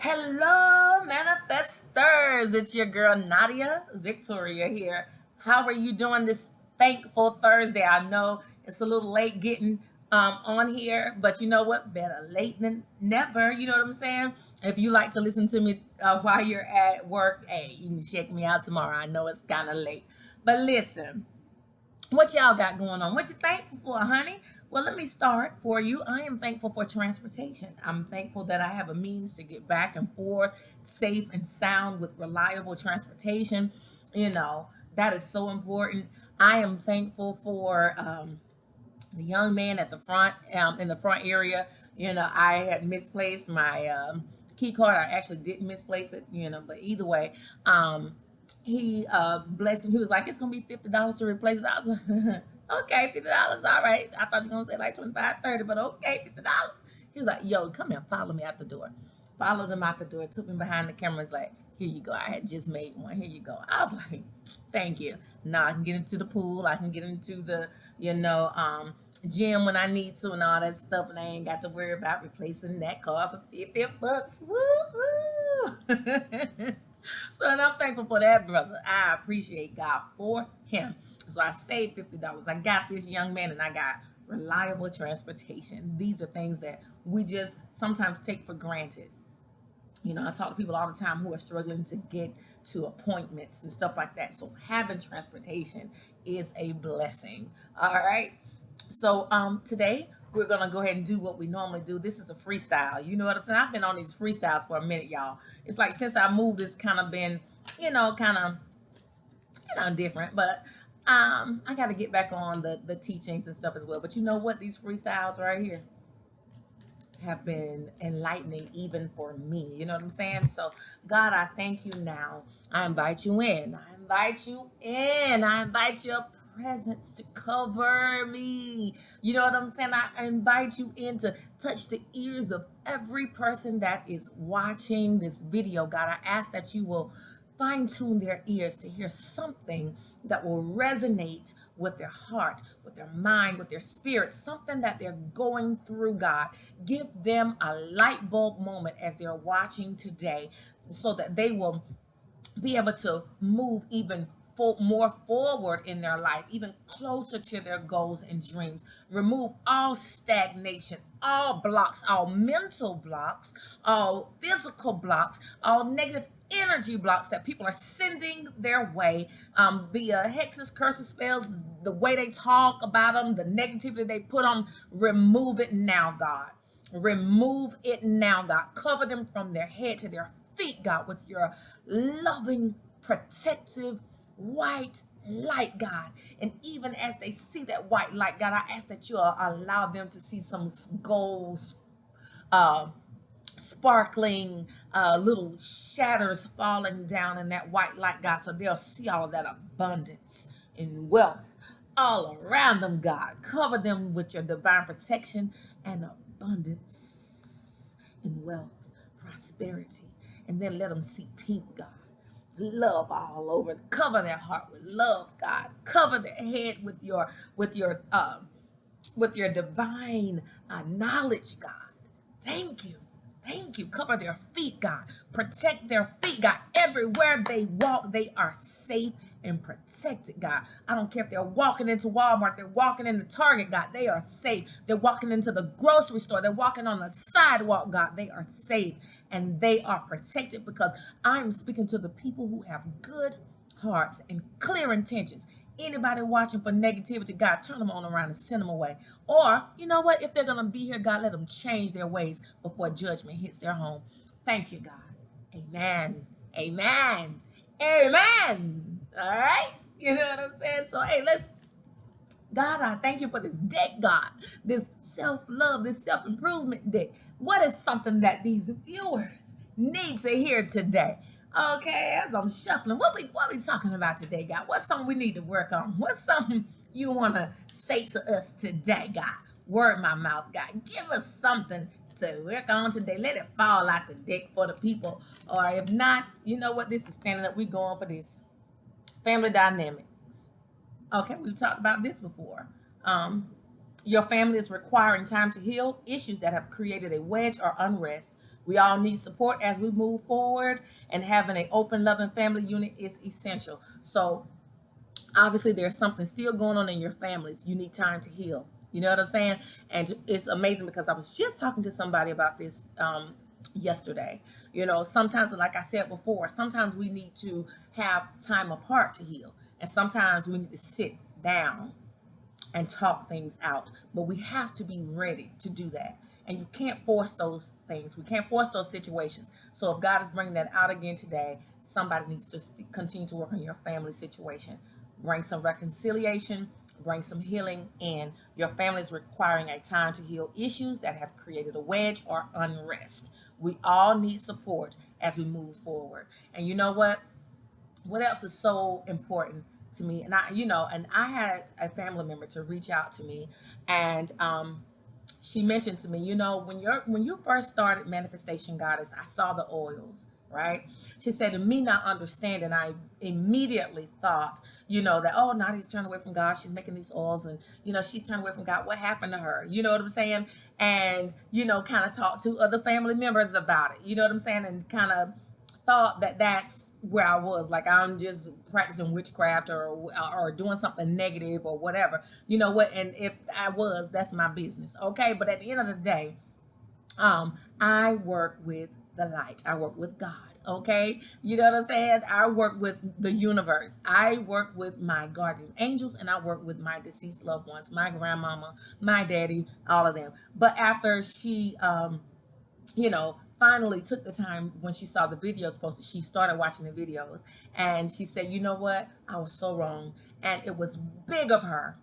Hello, manifestors. It's your girl Nadia Victoria here. How are you doing this thankful Thursday? I know it's a little late getting on here, but you know what? Better late than never. You know what I'm saying? If you like to listen to me while you're at work, hey, you can check me out tomorrow. I know it's kind of late, but listen. What y'all got going on? What you thankful for, honey? Well, let me start for you. I am thankful for transportation. I'm thankful that I have a means to get back and forth, safe and sound with reliable transportation. You know, that is so important. I am thankful for the young man at the front, in the front area. You know, I had misplaced my key card. I actually didn't misplace it, but either way, he blessed me. He was like, it's gonna be $50 to replace it. I was like, okay, $50, all right. I thought you were gonna say like 25, 30, but okay, $50. He was like, yo, come here, follow me out the door. Followed him out the door, took me behind the camera. It's like, here you go. I had just made one. Here you go. I was like, thank you. Now I can get into the pool. I can get into the, gym when I need to and all that stuff. And I ain't got to worry about replacing that car for $50. Woo-hoo. So, and I'm thankful for that, brother. I appreciate God for him. So I saved $50. I got this young man and I got reliable transportation. These are things that we just sometimes take for granted. I talk to people all the time who are struggling to get to appointments and stuff like that. So having transportation is a blessing. All right. So today we're gonna go ahead and do what we normally do. This is a freestyle. You know what I'm saying? I've been on these freestyles for a minute, y'all. It's like since I moved, it's kind of been, different. But I got to get back on the teachings and stuff as well. But you know what? These freestyles right here have been enlightening even for me. You know what I'm saying? So, God, I thank you now. I invite you in. I invite you in. I invite your presence to cover me. You know what I'm saying? I invite you in to touch the ears of every person that is watching this video. God, I ask that you will fine tune their ears to hear something that will resonate with their heart, with their mind, with their spirit, something that they're going through, God. Give them a light bulb moment as they're watching today so that they will be able to move even more forward in their life, even closer to their goals and dreams. Remove all stagnation, all blocks, all mental blocks, all physical blocks, all negative energy blocks that people are sending their way via hexes, curses, spells, the way they talk about them, the negativity they put on. Remove it now, God. Remove it now, God. Cover them from their head to their feet, God, with your loving, protective, white light, God. And even as they see that white light, God, I ask that you allow them to see some gold, uh, sparkling little shatters falling down in that white light, God, so they'll see all of that abundance and wealth all around them, God. Cover them with your divine protection and abundance and wealth, prosperity, and then let them see pink, God. Love all over. Cover their heart with love, God. Cover their head with your divine knowledge, God. Thank you. Thank you. Cover their feet, God. Protect their feet, God. Everywhere they walk, they are safe and protected, God. I don't care if they're walking into Walmart, they're walking into Target, God. They are safe. They're walking into the grocery store, they're walking on the sidewalk, God. They are safe and they are protected because I'm speaking to the people who have good hearts and clear intentions. Anybody watching for negativity, God, turn them on around and send them away. Or, you know what? If they're going to be here, God, let them change their ways before judgment hits their home. Thank you, God. Amen. Amen. Amen. All right? You know what I'm saying? So, hey, God, I thank you for this deck, God. This self-love, this self-improvement deck. What is something that these viewers need to hear today? Okay, as I'm shuffling, what we talking about today, God? What's something we need to work on? What's something you want to say to us today, God? Word my mouth, God. Give us something to work on today. Let it fall out the deck for the people. Or if not, you know what? This is standing up. We going for this. Family dynamics. Okay, we've talked about this before. Your family is requiring time to heal issues that have created a wedge or unrest. We all need support as we move forward, and having an open, loving family unit is essential. So obviously there's something still going on in your families. You need time to heal. You know what I'm saying? And it's amazing because I was just talking to somebody about this yesterday. You know, sometimes, like I said before, sometimes we need to have time apart to heal, and sometimes we need to sit down and talk things out. But we have to be ready to do that. And you can't force those things. We can't force those situations. So if God is bringing that out again today, somebody needs to continue to work on your family situation. Bring some reconciliation, bring some healing in. Your family is requiring a time to heal issues that have created a wedge or unrest. We all need support as we move forward. And you know what else is so important to me? And I had a family member to reach out to me, and she mentioned to me, when you first started Manifestation Goddess, I saw the oils, right? She said, to me not understanding, I immediately thought, that, oh, Nadia's turned away from God. She's making these oils, and she's turned away from God. What happened to her? You know what I'm saying? And kind of talked to other family members about it. You know what I'm saying? And kind of thought that that's where I was, like I'm just practicing witchcraft or doing something negative or whatever. You know what? And if I was, that's my business. Okay. But at the end of the day, I work with the light. I work with God. Okay. You know what I'm saying? I work with the universe. I work with my guardian angels, and I work with my deceased loved ones, my grandmama, my daddy, all of them. But after she, finally took the time, when she saw the videos posted, she started watching the videos, and she said, you know what? I was so wrong. And it was big of her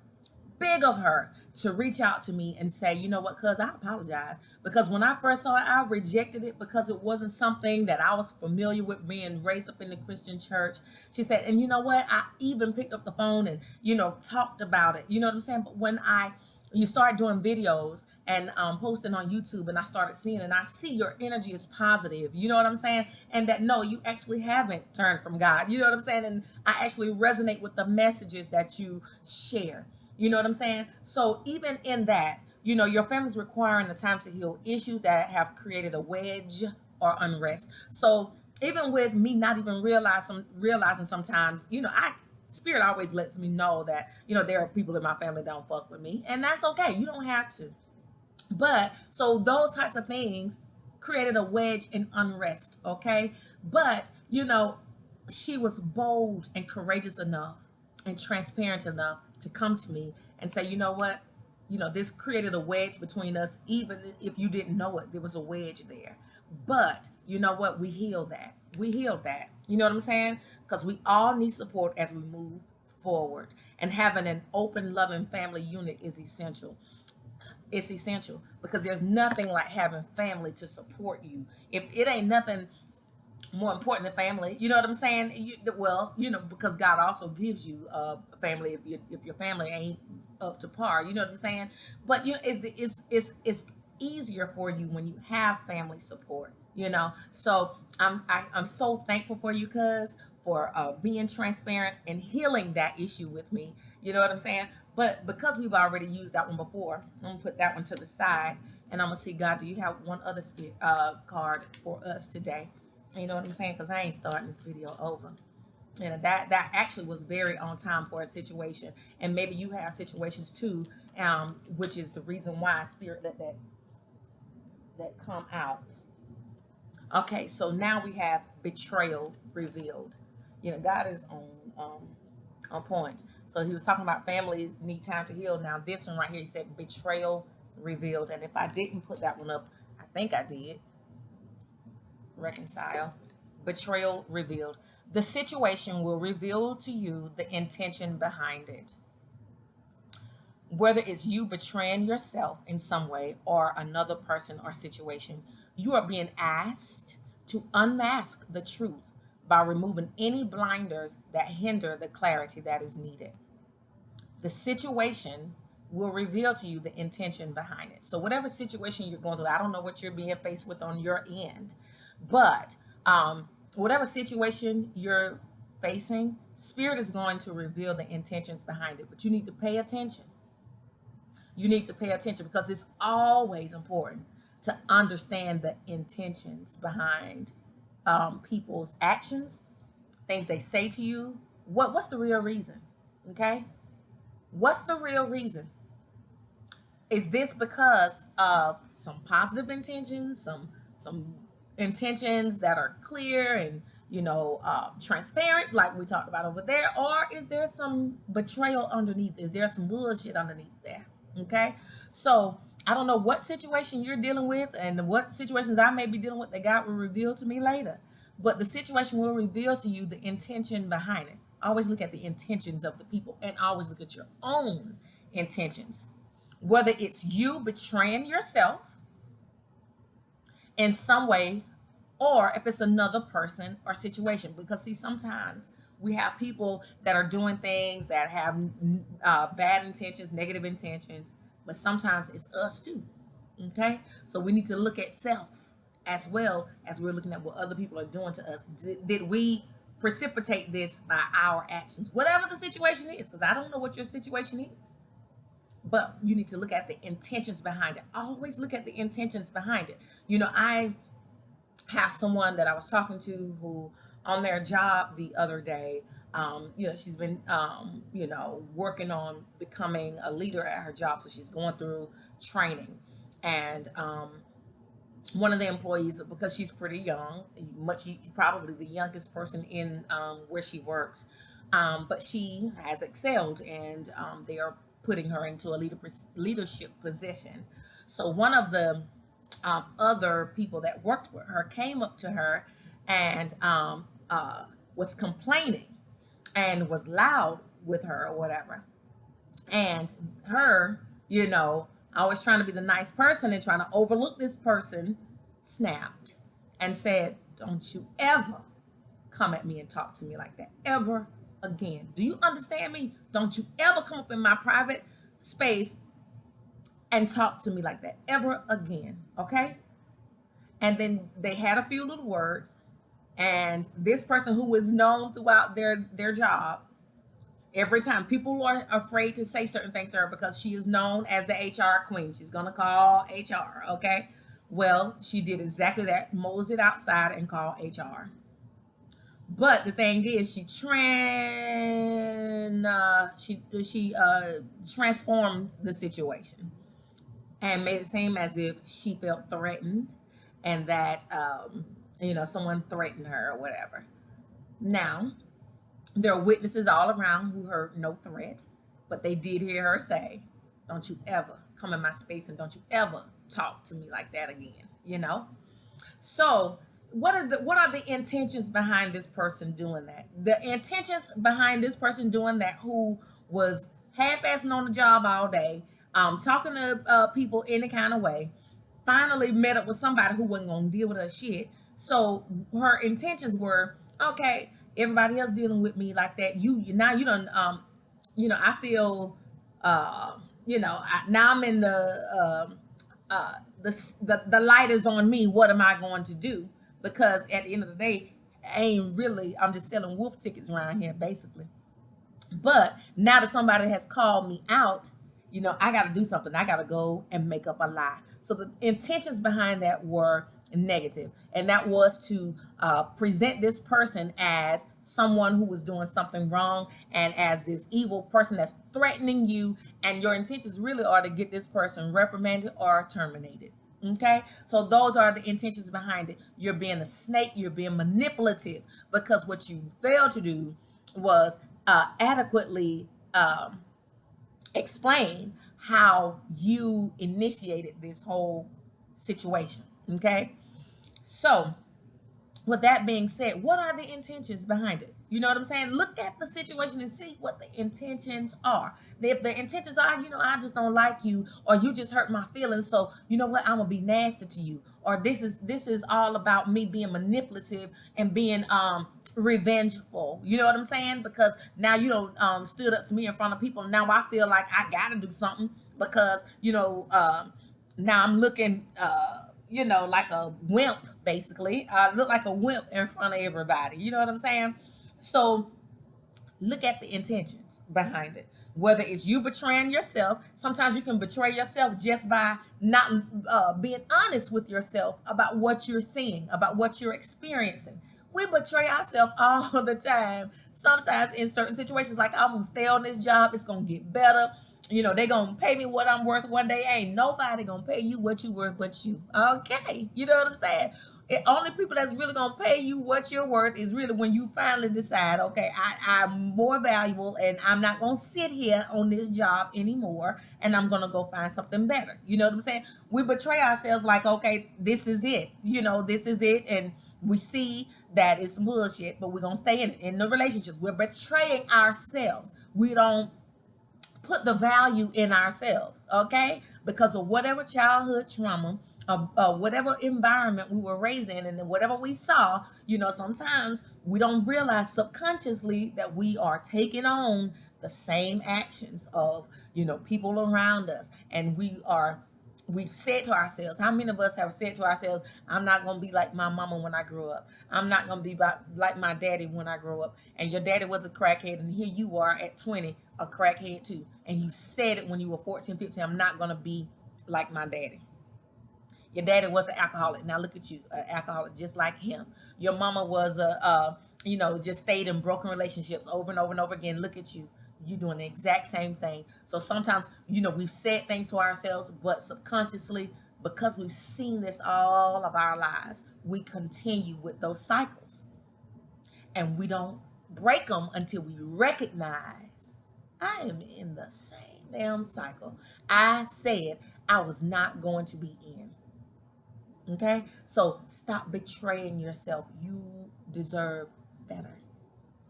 to reach out to me and say, you know what, cuz I apologize. Because when I first saw it, I rejected it because it wasn't something that I was familiar with, being raised up in the Christian church. She said, and you know what? I even picked up the phone and, talked about it. You know what I'm saying? But when you start doing videos and posting on YouTube, and I started seeing, and I see your energy is positive. You know what I'm saying? And that, no, you actually haven't turned from God. You know what I'm saying? And I actually resonate with the messages that you share. You know what I'm saying? So even in that, your family's requiring the time to heal issues that have created a wedge or unrest. So even with me not even realizing sometimes, spirit always lets me know that, there are people in my family that don't fuck with me. And that's okay. You don't have to. But so those types of things created a wedge and unrest. Okay. But, she was bold and courageous enough and transparent enough to come to me and say, you know what? This created a wedge between us. Even if you didn't know it, there was a wedge there. But you know what? We healed that. We healed that. You know what I'm saying? Because we all need support as we move forward. And having an open, loving family unit is essential. It's essential because there's nothing like having family to support you. If it ain't nothing more important than family, you know what I'm saying? Because God also gives you a family if your family ain't up to par. You know what I'm saying? But it's easier for you when you have family support. So I'm so thankful for you, cuz, for being transparent and healing that issue with me. You know what I'm saying? But because we've already used that one before, I'm gonna put that one to the side, and I'm gonna see, God, do you have one other card for us today? You know what I'm saying? Because I ain't starting this video over. And that actually was very on time for a situation. And maybe you have situations too, which is the reason why Spirit let that come out. Okay, so now we have betrayal revealed. God is on point. So he was talking about families need time to heal. Now this one right here, he said betrayal revealed. And if I didn't put that one up, I think I did. Reconcile. Betrayal revealed. The situation will reveal to you the intention behind it. Whether it's you betraying yourself in some way or another person or situation, you are being asked to unmask the truth by removing any blinders that hinder the clarity that is needed. The situation will reveal to you the intention behind it. So whatever situation you're going through, I don't know what you're being faced with on your end, but whatever situation you're facing, Spirit is going to reveal the intentions behind it. But you need to pay attention. You need to pay attention because it's always important to understand the intentions behind people's actions, things they say to you. What's the real reason? Okay, what's the real reason? Is this because of some positive intentions, some intentions that are clear and transparent, like we talked about over there, or is there some betrayal underneath? Is there some bullshit underneath there? Okay, so I don't know what situation you're dealing with and what situations I may be dealing with that God will reveal to me later, but the situation will reveal to you the intention behind it. Always look at the intentions of the people and always look at your own intentions, whether it's you betraying yourself in some way or if it's another person or situation. Because see, sometimes we have people that are doing things that have bad intentions, negative intentions, but sometimes it's us too. Okay, so we need to look at self as well as we're looking at what other people are doing to us. Did we precipitate this by our actions, whatever the situation is? Because I don't know what your situation is, but you need to look at the intentions behind it. Always look at the intentions behind it. I have someone that I was talking to who on their job the other day, she's been, working on becoming a leader at her job. So she's going through training. And one of the employees, because she's pretty young, probably the youngest person in where she works, but she has excelled, and they are putting her into a leadership position. So one of the other people that worked with her came up to her and was complaining and was loud with her or whatever. And her, always trying to be the nice person and trying to overlook this person, snapped and said, "Don't you ever come at me and talk to me like that ever again. Do you understand me? Don't you ever come up in my private space and talk to me like that ever again." Okay? And then they had a few little words, and this person who was known throughout their job, every time people are afraid to say certain things to her because she is known as the HR queen. She's gonna call HR, okay? Well, she did exactly that, moseyed outside and called HR. But the thing is, she transformed the situation and made it seem as if she felt threatened and that someone threatened her or whatever. Now, there are witnesses all around who heard no threat, but they did hear her say, "Don't you ever come in my space and don't you ever talk to me like that again." So what are the intentions behind this person doing that? The intentions behind this person doing that, who was half-assing on the job all day, talking to people any kind of way, finally met up with somebody who wasn't gonna deal with her shit. So her intentions were, okay, everybody else dealing with me like that. Now you don't, I feel, now I'm in the light is on me. What am I going to do? Because at the end of the day, I'm just selling wolf tickets around here, basically. But now that somebody has called me out, I got to do something. I got to go and make up a lie. So the intentions behind that were negative, and that was to present this person as someone who was doing something wrong and as this evil person that's threatening you, and your intentions really are to get this person reprimanded or terminated. Okay, so those are the intentions behind it. You're being a snake, you're being manipulative, because what you failed to do was adequately explain how you initiated this whole situation. Okay, so with that being said, what are the intentions behind it? You know what I'm saying? Look at the situation and see what the intentions are. If the intentions are, I just don't like you, or you just hurt my feelings, so you know what, I'm gonna be nasty to you, or this is all about me being manipulative and being revengeful. You know what I'm saying? Because now you don't stood up to me in front of people. Now I feel like I gotta do something because now I'm looking like a wimp, basically. I look like a wimp in front of everybody. You know what I'm saying? So Look at the intentions behind it. Whether it's you betraying yourself, sometimes you can betray yourself just by not being honest with yourself about what you're seeing, about what you're experiencing. We betray ourselves all the time. Sometimes in certain situations, like I'm gonna stay on this job, it's gonna get better. They're gonna pay me what I'm worth one day. Ain't nobody gonna pay you what you worth but you. Okay. You know what I'm saying? Only people that's really gonna pay you what you're worth is really when you finally decide, okay, I'm more valuable and I'm not gonna sit here on this job anymore and I'm gonna go find something better. You know what I'm saying? We betray ourselves like, okay, this is it. This is it, and we see that it's bullshit, but we're gonna stay in the relationships. We're betraying ourselves. We don't put the value in ourselves, okay? Because of whatever childhood trauma, whatever environment we were raised in, and then whatever we saw, sometimes we don't realize subconsciously that we are taking on the same actions of, people around us. And we've said to ourselves, how many of us have said to ourselves, I'm not going to be like my mama when I grow up. I'm not going to be like my daddy when I grow up. And your daddy was a crackhead, and here you are at 20, a crackhead too. And you said it when you were 14, 15, I'm not going to be like my daddy. Your daddy was an alcoholic. Now look at you, an alcoholic just like him. Your mama was just stayed in broken relationships over and over and over again. Look at you. You're doing the exact same thing. So sometimes, we've said things to ourselves, but subconsciously, because we've seen this all of our lives, we continue with those cycles. And we don't break them until we recognize, I am in the same damn cycle I said I was not going to be in. Okay? So stop betraying yourself. You deserve better.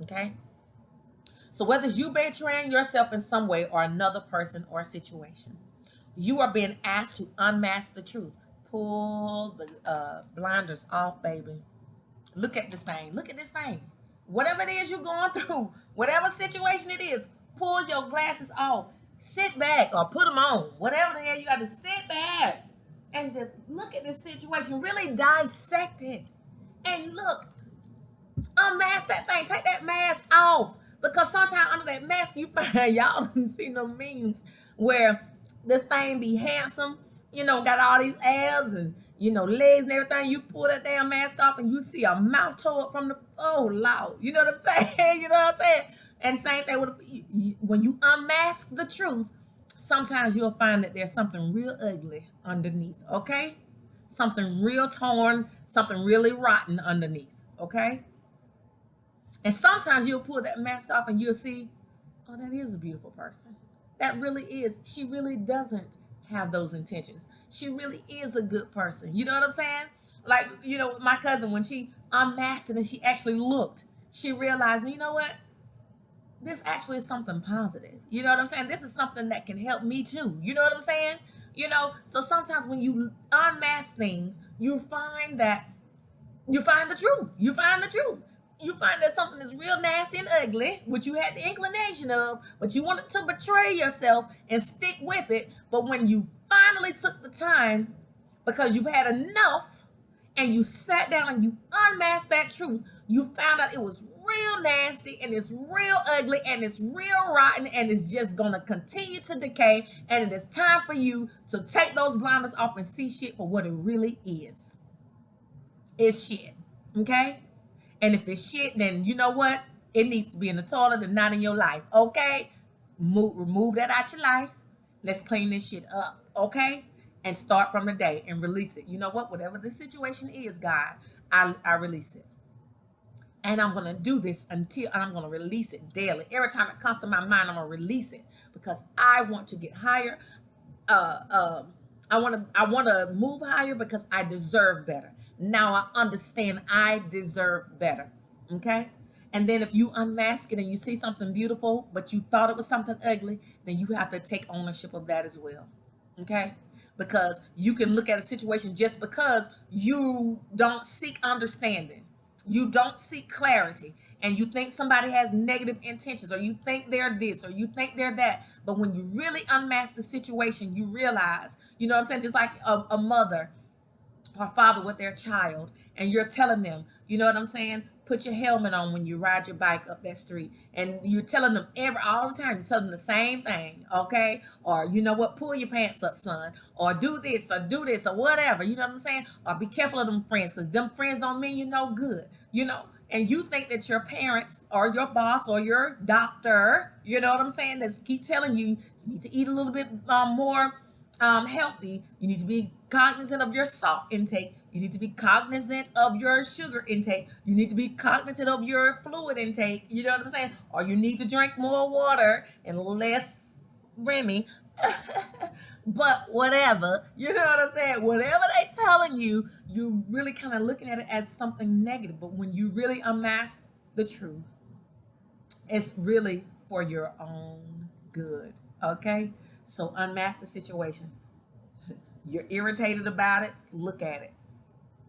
Okay? So whether it's you betraying yourself in some way or another person or situation, you are being asked to unmask the truth. Pull the blinders off, baby. Look at this thing. Look at this thing. Whatever it is you're going through, whatever situation it is, pull your glasses off. Sit back or put them on. Whatever the hell you got to sit back and just look at this situation. Really dissect it. And look, unmask that thing. Take that mask off. Because sometimes under that mask, you find, y'all done seen them memes where this thing be handsome, got all these abs and, legs and everything. You pull that damn mask off and you see a mouth tore up from the, oh, Lord. You know what I'm saying? You know what I'm saying? And same thing with, when you unmask the truth, sometimes you'll find that there's something real ugly underneath, okay? Something real torn, something really rotten underneath, okay? And sometimes you'll pull that mask off and you'll see, oh, that is a beautiful person. That really is. She really doesn't have those intentions. She really is a good person. You know what I'm saying? Like, my cousin, when she unmasked it and she actually looked, she realized, you know what? This actually is something positive. You know what I'm saying? This is something that can help me too. You know what I'm saying? So sometimes when you unmask things, you find the truth. You find the truth. You find that something is real nasty and ugly, which you had the inclination of, but you wanted to betray yourself and stick with it. But when you finally took the time, because you've had enough, and you sat down and you unmasked that truth, you found out it was real nasty and it's real ugly and it's real rotten and it's just gonna continue to decay. And it is time for you to take those blinders off and see shit for what it really is. It's shit. Okay? And if it's shit, then you know what? It needs to be in the toilet and not in your life. Okay? Remove that out your life. Let's clean this shit up. Okay? And start from the day and release it. You know what? Whatever the situation is, God, I release it. And I'm going to do this and I'm going to release it daily. Every time it comes to my mind, I'm going to release it because I want to get higher. I want to move higher because I deserve better. Now I understand I deserve better. Okay? And then if you unmask it and you see something beautiful, but you thought it was something ugly, then you have to take ownership of that as well. Okay? Because you can look at a situation just because you don't seek understanding. You don't seek clarity. And you think somebody has negative intentions, or you think they're this, or you think they're that. But when you really unmask the situation, you realize, you know what I'm saying? Just like a mother or father with their child, and you're telling them, you know what I'm saying? Put your helmet on when you ride your bike up that street, and you're telling them all the time. You're telling them the same thing, okay? Or you know what? Pull your pants up, son. Or do this, or whatever. You know what I'm saying? Or be careful of them friends, because them friends don't mean you no good. You know. And you think that your parents or your boss or your doctor, you know what I'm saying, that keep telling you you need to eat a little bit more healthy. You need to be cognizant of your salt intake. You need to be cognizant of your sugar intake. You need to be cognizant of your fluid intake. You know what I'm saying? Or you need to drink more water and less Remy. But whatever, you know what I'm saying? Whatever they telling you, you really kind of looking at it as something negative. But when you really unmask the truth, it's really for your own good. Okay? So unmask the situation. You're irritated about it, look at it.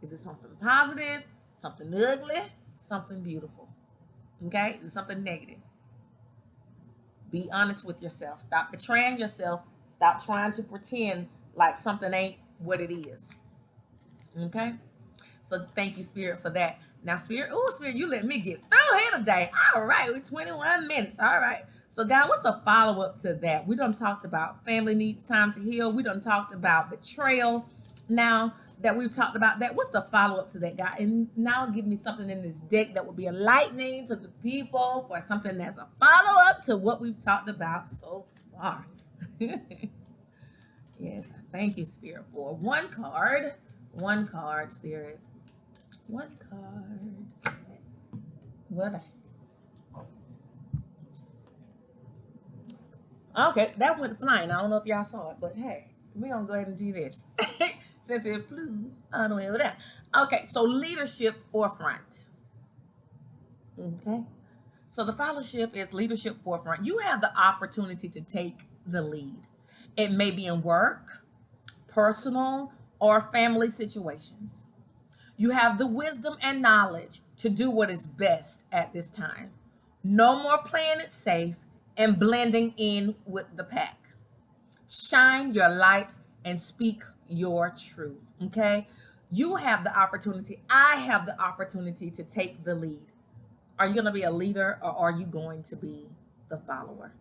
Is it something positive, something ugly, something beautiful? Okay? Is it something negative? Be honest with yourself. Stop betraying yourself. Stop trying to pretend like something ain't what it is. Okay? So thank you, Spirit, for that. Now, Spirit, you let me get through here today. All right, we're 21 minutes. All right. So, God, what's a follow-up to that? We done talked about family needs time to heal. We done talked about betrayal. Now that we've talked about that, what's the follow-up to that, God? And now give me something in this deck that would be enlightening to the people for something that's a follow-up to what we've talked about so far. Yes, thank you, Spirit, for one card, Spirit. One card. What? Okay, that went flying. I don't know if y'all saw it, but hey, we're going to go ahead and do this. Since it flew all the way over there. Okay, so leadership forefront. Okay. So the fellowship is leadership forefront. You have the opportunity to take the lead. It may be in work, personal, or family situations. You have the wisdom and knowledge to do what is best at this time. No more playing it safe and blending in with the pack. Shine your light and speak your truth. Okay? You have the opportunity. I have the opportunity to take the lead. Are you going to be a leader, or are you going to be the follower?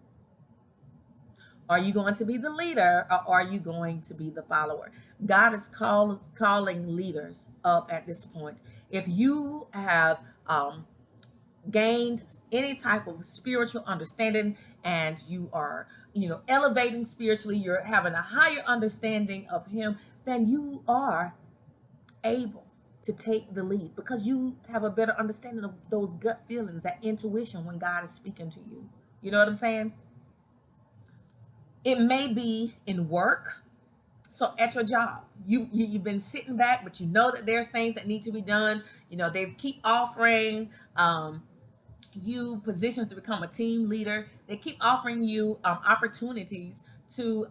Are you going to be the leader, or are you going to be the follower? God is calling leaders up at this point. If you have gained any type of spiritual understanding, and you are, elevating spiritually, you're having a higher understanding of Him, then you are able to take the lead, because you have a better understanding of those gut feelings, that intuition when God is speaking to you. You know what I'm saying? It may be in work. So at your job, you've been sitting back, but you know that there's things that need to be done. They keep offering you positions to become a team leader. They keep offering you opportunities to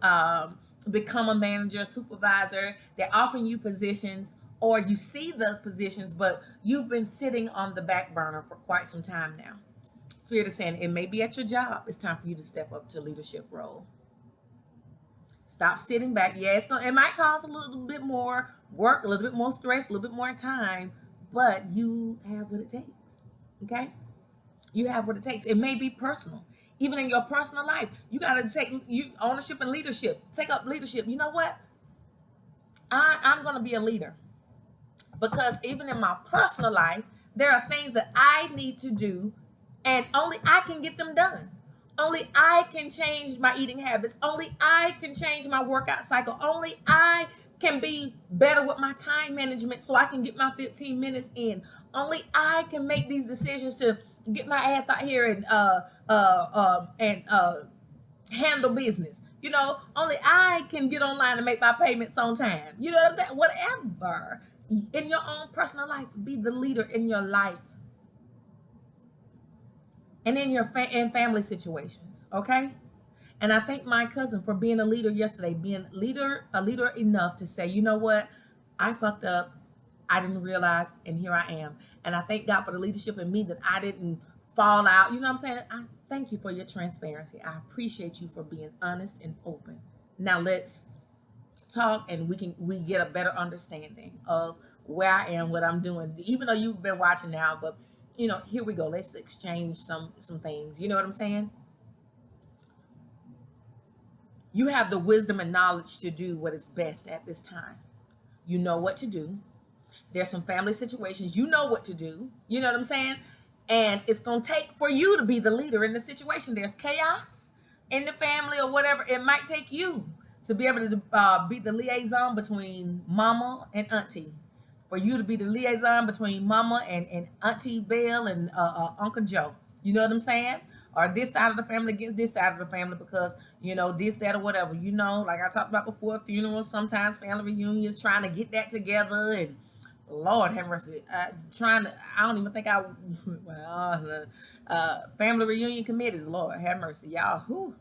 become a manager, supervisor. They're offering you positions, or you see the positions, but you've been sitting on the back burner for quite some time now. Spirit is saying it may be at your job. It's time for you to step up to leadership role. Stop sitting back. Yeah, it might cause a little bit more work, a little bit more stress, a little bit more time, but you have what it takes. Okay? You have what it takes. It may be personal. Even in your personal life, you got to take ownership and leadership. Take up leadership. You know what? I'm going to be a leader, because even in my personal life, there are things that I need to do, and only I can get them done. Only I can change my eating habits. Only I can change my workout cycle. Only I can be better with my time management so I can get my 15 minutes in. Only I can make these decisions to get my ass out here and handle business. Only I can get online and make my payments on time. You know what I'm saying? Whatever. In your own personal life, be the leader in your life. And in your in family situations, okay? And I thank my cousin for being a leader yesterday, being a leader enough to say, you know what? I fucked up. I didn't realize, and here I am. And I thank God for the leadership in me, that I didn't fall out. You know what I'm saying? I thank you for your transparency. I appreciate you for being honest and open. Now let's talk, and we get a better understanding of where I am, what I'm doing. Even though you've been watching now, but here we go. Let's exchange some things. You know what I'm saying? You have the wisdom and knowledge to do what is best at this time. You know what to do. There's some family situations. You know what to do. You know what I'm saying? And it's going to take for you to be the leader in the situation. There's chaos in the family or whatever. It might take you to be able to be the liaison between mama and auntie. For you to be the liaison between mama and Auntie Belle and Uncle Joe. You know what I'm saying? Or this side of the family against this side of the family because, this, that, or whatever. Like I talked about before, funerals, sometimes family reunions, trying to get that together. And Lord have mercy, I don't even think family reunion committees, Lord have mercy. Y'all,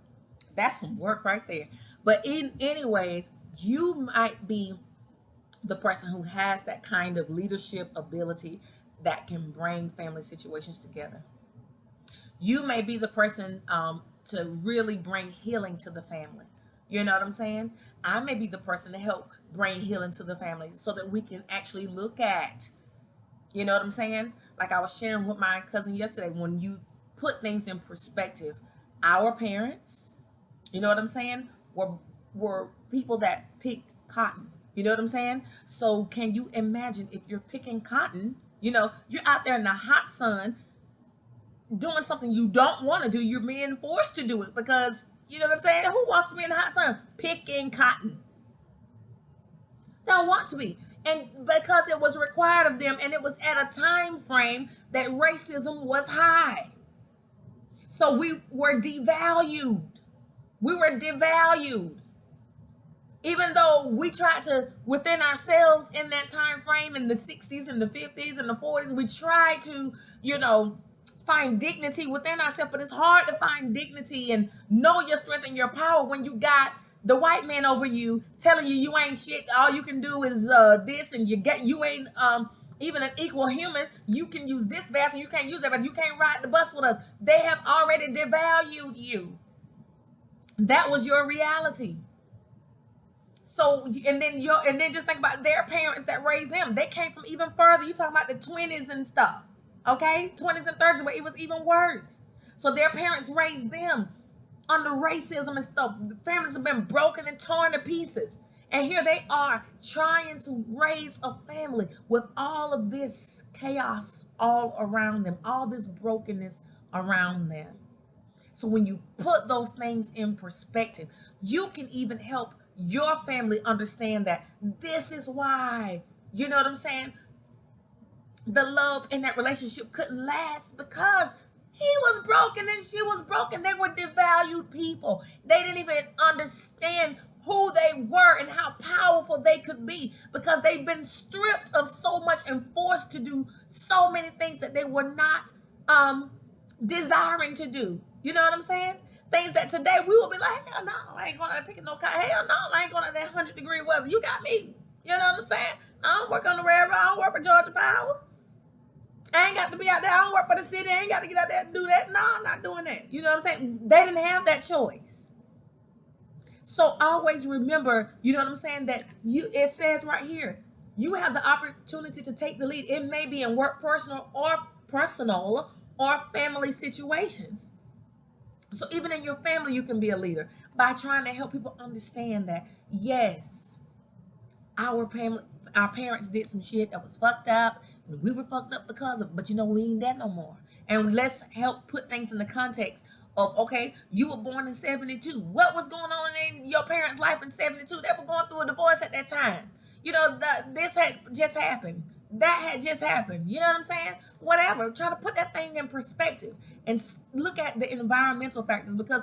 that's some work right there. But anyways, you might be the person who has that kind of leadership ability that can bring family situations together. You may be the person to really bring healing to the family. You know what I'm saying? I may be the person to help bring healing to the family so that we can actually look at, you know what I'm saying? Like I was sharing with my cousin yesterday, when you put things in perspective, our parents, you know what I'm saying, were people that picked cotton. You know what I'm saying? So can you imagine if you're picking cotton, you're out there in the hot sun doing something you don't want to do. You're being forced to do it because, you know what I'm saying? Who wants to be in the hot sun picking cotton? They don't want to be. And because it was required of them, and it was at a time frame that racism was high. So we were devalued. We were devalued. Even though we tried to, within ourselves in that time frame, in the 60s and the 50s and the 40s, we tried to, find dignity within ourselves. But it's hard to find dignity and know your strength and your power when you got the white man over you telling you ain't shit. All you can do is this, and you ain't even an equal human. You can use this bathroom, you can't use that bathroom, you can't ride the bus with us. They have already devalued you. That was your reality. So, and then just think about their parents that raised them. They came from even further. You talking about the 20s and stuff, okay? 20s and 30s, where it was even worse. So their parents raised them under racism and stuff. The families have been broken and torn to pieces. And here they are trying to raise a family with all of this chaos all around them, all this brokenness around them. So when you put those things in perspective, you can even help your family understand that this is why, you know what I'm saying, the love in that relationship couldn't last, because he was broken and she was broken. They were devalued people. They didn't even understand who they were and how powerful they could be, because they've been stripped of so much and forced to do so many things that they were not desiring to do. You know what I'm saying? Things that today we will be like, hell no, I ain't going to pick no cotton. Hell no, I ain't going to that 100-degree weather. You got me. You know what I'm saying? I don't work on the railroad. I don't work for Georgia Power. I ain't got to be out there. I don't work for the city. I ain't got to get out there and do that. No, I'm not doing that. You know what I'm saying? They didn't have that choice. So always remember, you know what I'm saying, that it says right here, you have the opportunity to take the lead. It may be in work, personal or family situations. So even in your family, you can be a leader by trying to help people understand that, yes, our parents did some shit that was fucked up, and we were fucked up because of it, but we ain't that no more. And let's help put things in the context of, okay, you were born in 72. What was going on in your parents' life in 72? They were going through a divorce at that time. This had just happened. That had just happened. You know what I'm saying? Whatever. Try to put that thing in perspective and look at the environmental factors, because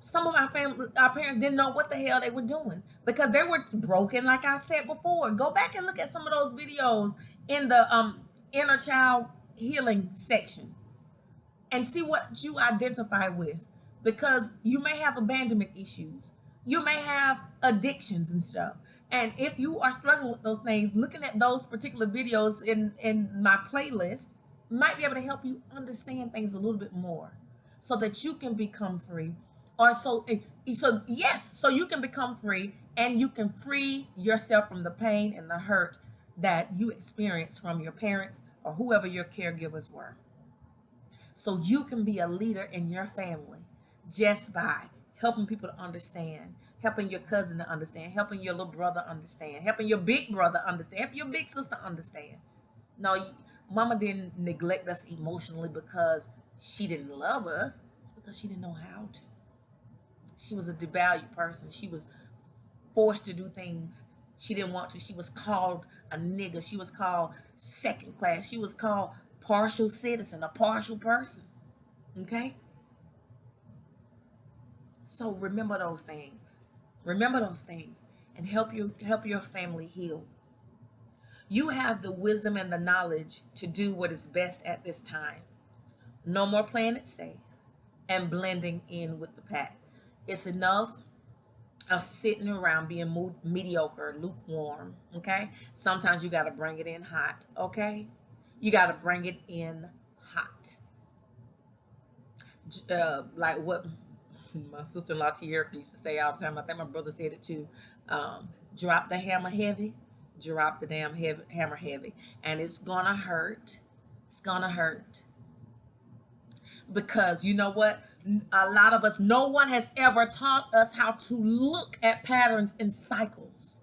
some of our parents didn't know what the hell they were doing because they were broken, like I said before. Go back and look at some of those videos in the inner child healing section and see what you identify with, because you may have abandonment issues. You may have addictions and stuff. And if you are struggling with those things, looking at those particular videos in my playlist might be able to help you understand things a little bit more so that you can become free Or so yes, so you can become free and you can free yourself from the pain and the hurt that you experienced from your parents or whoever your caregivers were. So you can be a leader in your family just by helping people to understand, helping your cousin to understand, helping your little brother understand, helping your big brother understand, helping your big sister understand. No, mama didn't neglect us emotionally because she didn't love us. It's because she didn't know how to. She was a devalued person. She was forced to do things she didn't want to. She was called a nigger. She was called second class. She was called partial citizen, a partial person. Okay? So remember those things. Remember those things and help your family heal. You have the wisdom and the knowledge to do what is best at this time. No more playing it safe and blending in with the pack. It's enough of sitting around being mediocre, lukewarm, okay? Sometimes you got to bring it in hot, okay? You got to bring it in hot. Like what my sister-in-law Tierra used to say all the time. I think my brother said it too. Drop the hammer heavy, drop the damn hammer heavy. And it's going to hurt. It's going to hurt. Because you know what? A lot of us, no one has ever taught us how to look at patterns and cycles.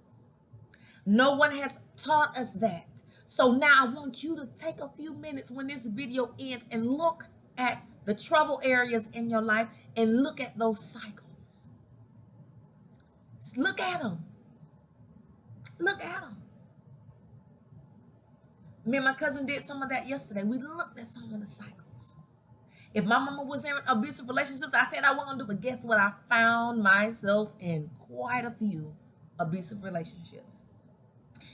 No one has taught us that. So now I want you to take a few minutes when this video ends and look at the trouble areas in your life and look at those cycles. Look at them. Look at them. Me and my cousin did some of that yesterday. We looked at some of the cycles. If my mama was in abusive relationships, I said I wasn't gonna do, but guess what? I found myself in quite a few abusive relationships.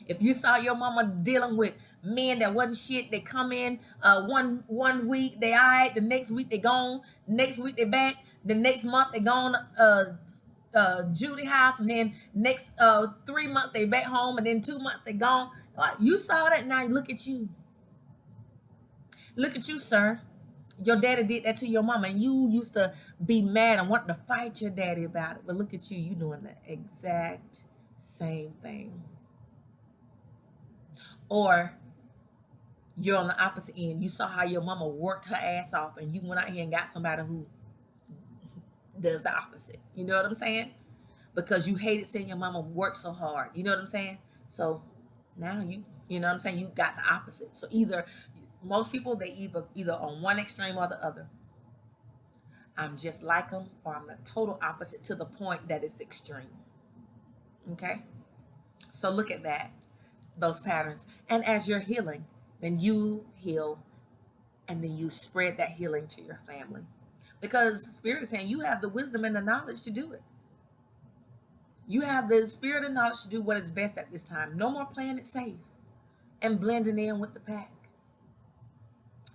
If you saw your mama dealing with men that wasn't shit, they come in one week, they all right, the next week they gone, next week they back, the next month they gone Judy house, and then next 3 months they back home, and then 2 months they gone. You saw that, now look at you. Look at you, sir. Your daddy did that to your mama, and you used to be mad and want to fight your daddy about it. But look at you, you doing the exact same thing. Or you're on the opposite end. You saw how your mama worked her ass off, and you went out here and got somebody who does the opposite. You know what I'm saying? Because you hated seeing your mama work so hard. You know what I'm saying? So now you know what I'm saying? You got the opposite. So most people, they either on one extreme or the other. I'm just like them, or I'm the total opposite to the point that it's extreme. Okay? So look at that, those patterns. And as you're healing, then you heal, and then you spread that healing to your family. Because Spirit is saying you have the wisdom and the knowledge to do it. You have the spirit and knowledge to do what is best at this time. No more playing it safe and blending in with the pack.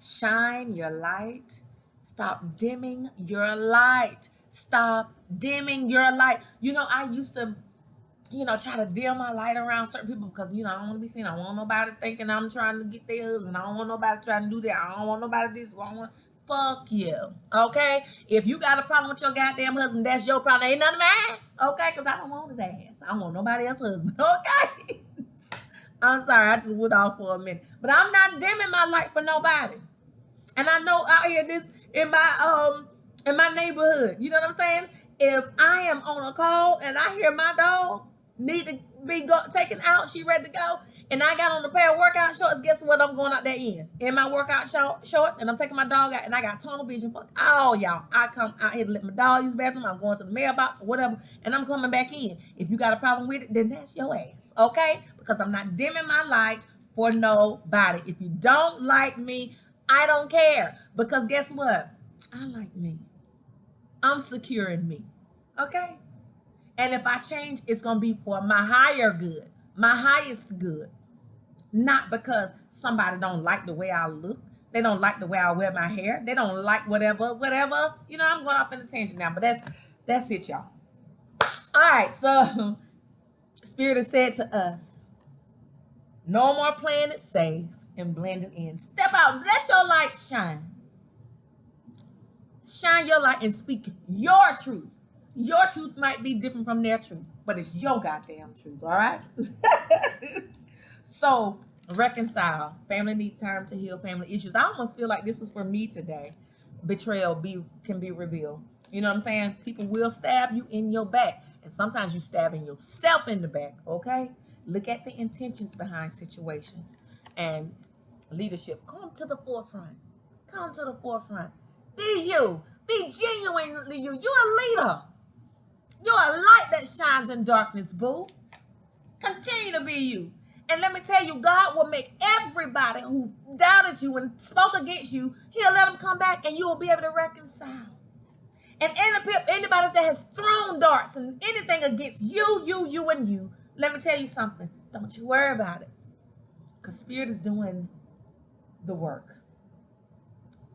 Shine your light. Stop dimming your light. Stop dimming your light. You know, I used to, try to dim my light around certain people because, I don't want to be seen. I don't want nobody thinking I'm trying to get their husband. I don't want nobody trying to do that. I don't want nobody this. Fuck you. Okay? If you got a problem with your goddamn husband, that's your problem. Ain't none of mine. Okay? Because I don't want his ass. I don't want nobody else's husband. Okay? I'm sorry. I just went off for a minute. But I'm not dimming my light for nobody. And I know out here in my neighborhood, you know what I'm saying? If I am on a call and I hear my dog need to be taken out, she ready to go, and I got on a pair of workout shorts, guess what? I'm going out there in my workout shorts, and I'm taking my dog out, and I got tunnel vision. Fuck all y'all. I come out here to let my dog use the bathroom. I'm going to the mailbox or whatever, and I'm coming back in. If you got a problem with it, then that's your ass, okay? Because I'm not dimming my light for nobody. If you don't like me, I don't care, because guess what? I like me. I'm secure in me, okay? And if I change, it's going to be for my higher good, my highest good. Not because somebody don't like the way I look. They don't like the way I wear my hair. They don't like whatever. I'm going off in a tangent now, but that's it, y'all. All right, so Spirit has said to us, no more playing it safe and blending in. Step out. Let your light shine. Shine your light and speak your truth. Your truth might be different from their truth, but it's your goddamn truth, all right? So, reconcile. Family needs time to heal family issues. I almost feel like this was for me today. Betrayal can be revealed. You know what I'm saying? People will stab you in your back, and sometimes you stabbing yourself in the back, okay? Look at the intentions behind situations. And leadership, come to the forefront. Come to the forefront. Be you. Be genuinely you. You're a leader. You're a light that shines in darkness, boo. Continue to be you. And let me tell you, God will make everybody who doubted you and spoke against you, he'll let them come back and you will be able to reconcile. And anybody that has thrown darts and anything against you, and you, let me tell you something. Don't you worry about it. Because Spirit is doing the work.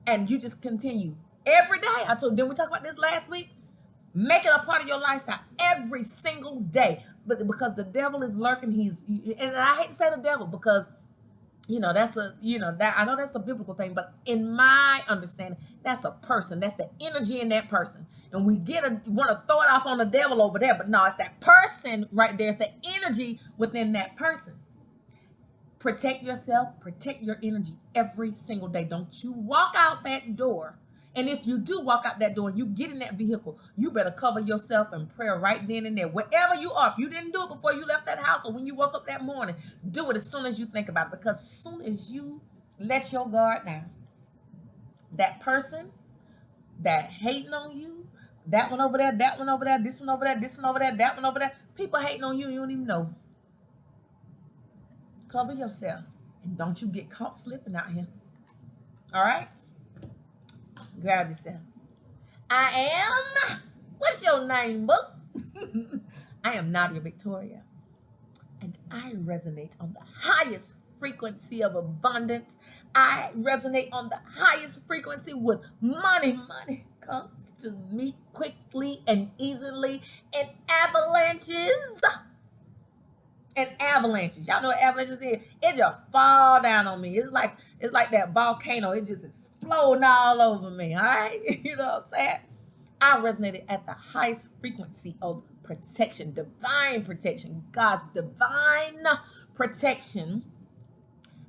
And you just continue. Every day, didn't we talk about this last week? Make it a part of your lifestyle every single day. But because the devil is lurking, and I hate to say the devil because, that's I know that's a biblical thing, but in my understanding, that's a person. That's the energy in that person. And we want to throw it off on the devil over there, but no, it's that person right there. It's the energy within that person. Protect yourself, protect your energy every single day. Don't you walk out that door. And if you do walk out that door and you get in that vehicle, you better cover yourself in prayer right then and there. Wherever you are, if you didn't do it before you left that house or when you woke up that morning, do it as soon as you think about it. Because as soon as you let your guard down, that person that hating on you, that one over there, that one over there, this one over there, this one over there, that one over there, people hating on you, you don't even know. Cover yourself and don't you get caught slipping out here. All right? Grab yourself. What's your name, book? I am Nadia Victoria, and I resonate on the highest frequency of abundance. I resonate on the highest frequency with money. Money comes to me quickly and easily in avalanches. Y'all know what avalanches is? It just fall down on me. It's like that volcano. It just exploding all over me. All right, you know what I'm saying? I resonated at the highest frequency of protection, divine protection. God's divine protection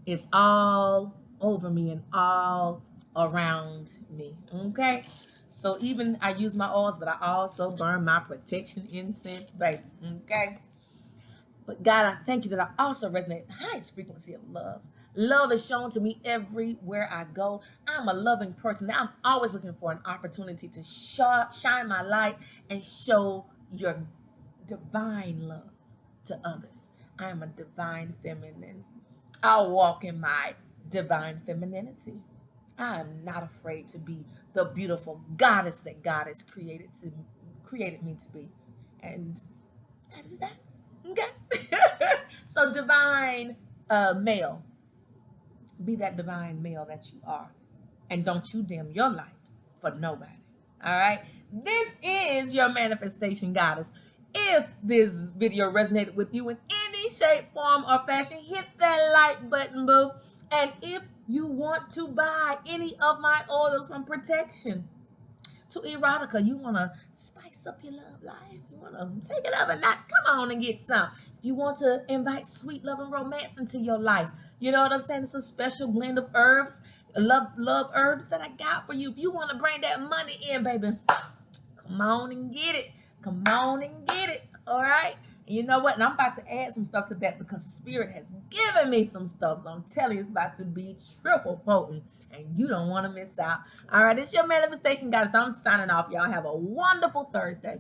is all over me and all around me. Okay, so even I use my oils, but I also burn my protection incense, baby. Okay. But God, I thank you that I also resonate at the highest frequency of love. Love is shown to me everywhere I go. I'm a loving person. Now I'm always looking for an opportunity to shine my light and show your divine love to others. I am a divine feminine. I'll walk in my divine femininity. I am not afraid to be the beautiful goddess that God has created me to be. And that is that. Okay. So divine male. Be that divine male that you are. And don't you dim your light for nobody. All right. This is your manifestation goddess. If this video resonated with you in any shape, form, or fashion, hit that like button, boo. And if you want to buy any of my oils from protection to Erotica, you want to spice up your love life, you want to take it up a notch, come on and get some. If you want to invite sweet love and romance into your life, you know what I'm saying? It's a special blend of herbs, love herbs that I got for you. If you want to bring that money in, baby, come on and get it. Come on and get it. All right. And you know what? And I'm about to add some stuff to that because Spirit has given me some stuff. So I'm telling you, it's about to be triple potent. And you don't want to miss out. All right. It's your manifestation goddess. I'm signing off. Y'all have a wonderful Thursday.